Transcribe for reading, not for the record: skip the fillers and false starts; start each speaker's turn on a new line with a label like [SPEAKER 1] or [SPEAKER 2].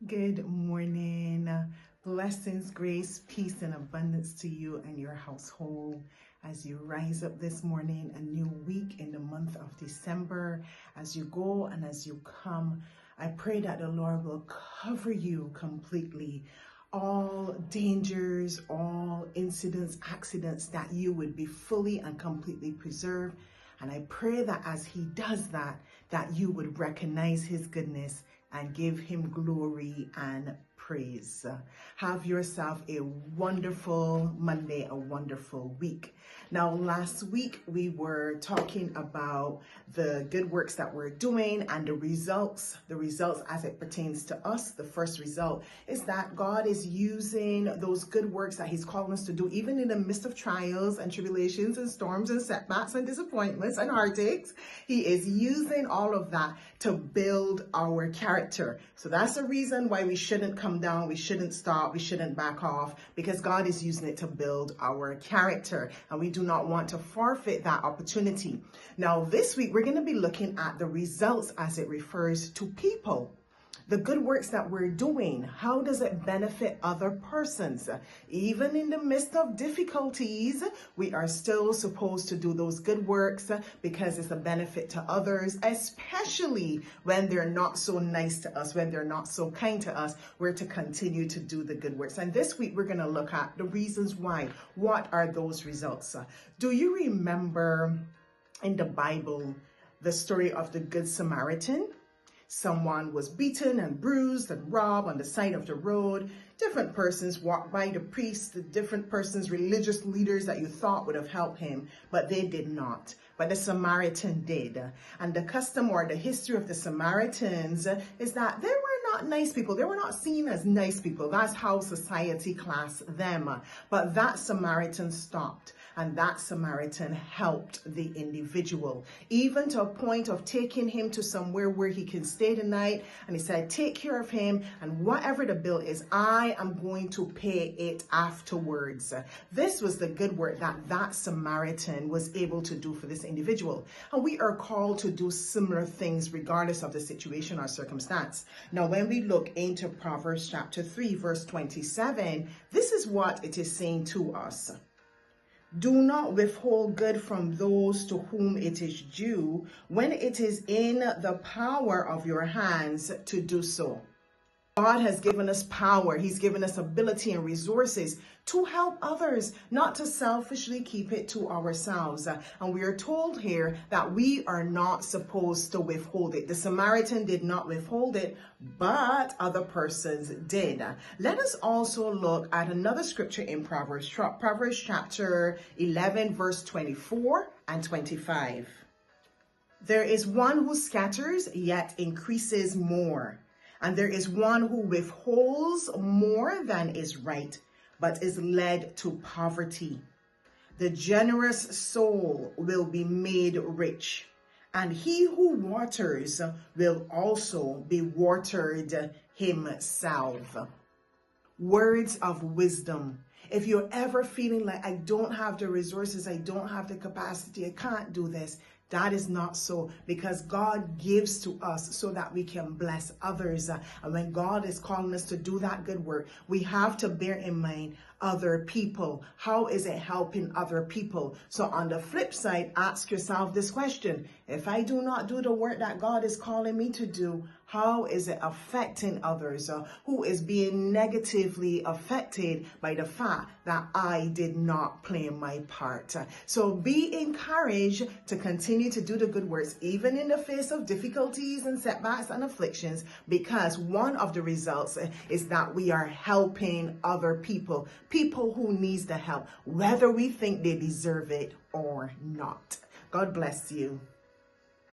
[SPEAKER 1] Good morning. Blessings, grace, peace, and abundance to you and your household as you rise up this morning, a new week in the month of December. As you go and as you come, I pray that the Lord will cover you completely. All dangers, all incidents, accidents, that you would be fully and completely preserved. And I pray that as he does that, that you would recognize his goodness and give him glory and praise. Have yourself a wonderful Monday, a wonderful week. Now, last week we were talking about the good works that we're doing and the results as it pertains to us. The first result is that God is using those good works that he's calling us to do, even in the midst of trials and tribulations and storms and setbacks and disappointments and heartaches. He is using all of that to build our character. So that's the reason why we shouldn't come down, we shouldn't stop, we shouldn't back off, because God is using it to build our character, and we do not want to forfeit that opportunity. Now, this week we're going to be looking at the results as it refers to people. The good works that we're doing, how does it benefit other persons? Even in the midst of difficulties, we are still supposed to do those good works because it's a benefit to others, especially when they're not so nice to us, when they're not so kind to us. We're to continue to do the good works. And this week, we're going to look at the reasons why. What are those results? Do you remember in the Bible the story of the Good Samaritan? Someone was beaten and bruised and robbed on the side of the road. Different persons walked by, the priests, the different persons, religious leaders that you thought would have helped him, but they did not. But the Samaritan did. And the custom or the history of the Samaritans is that they were not nice people. They were not seen as nice people. That's how society classed them. But that Samaritan stopped. And that Samaritan helped the individual, even to a point of taking him to somewhere where he can stay the night. And he said, take care of him, and whatever the bill is, I am going to pay it afterwards. This was the good work that that Samaritan was able to do for this individual. And we are called to do similar things regardless of the situation or circumstance. Now, when we look into Proverbs chapter 3, verse 27, this is what it is saying to us. Do not withhold good from those to whom it is due when it is in the power of your hands to do so. God has given us power. He's given us ability and resources to help others, not to selfishly keep it to ourselves. And we are told here that we are not supposed to withhold it. The Samaritan did not withhold it, but other persons did. Let us also look at another scripture in Proverbs chapter 11, verse 24 and 25. There is one who scatters, yet increases more. And there is one who withholds more than is right, but is led to poverty. The generous soul will be made rich, and he who waters will also be watered himself. Words of wisdom. If you're ever feeling like, I don't have the resources, I don't have the capacity, I can't do this, that is not so, because God gives to us so that we can bless others. And when God is calling us to do that good work, we have to bear in mind other people. How is it helping other people? So on the flip side, ask yourself this question. If I do not do the work that God is calling me to do, how is it affecting others? Who is being negatively affected by the fact that I did not play my part? So be encouraged to continue to do the good works, even in the face of difficulties and setbacks and afflictions, because one of the results is that we are helping other people, people who needs the help, whether we think they deserve it or not. God bless you.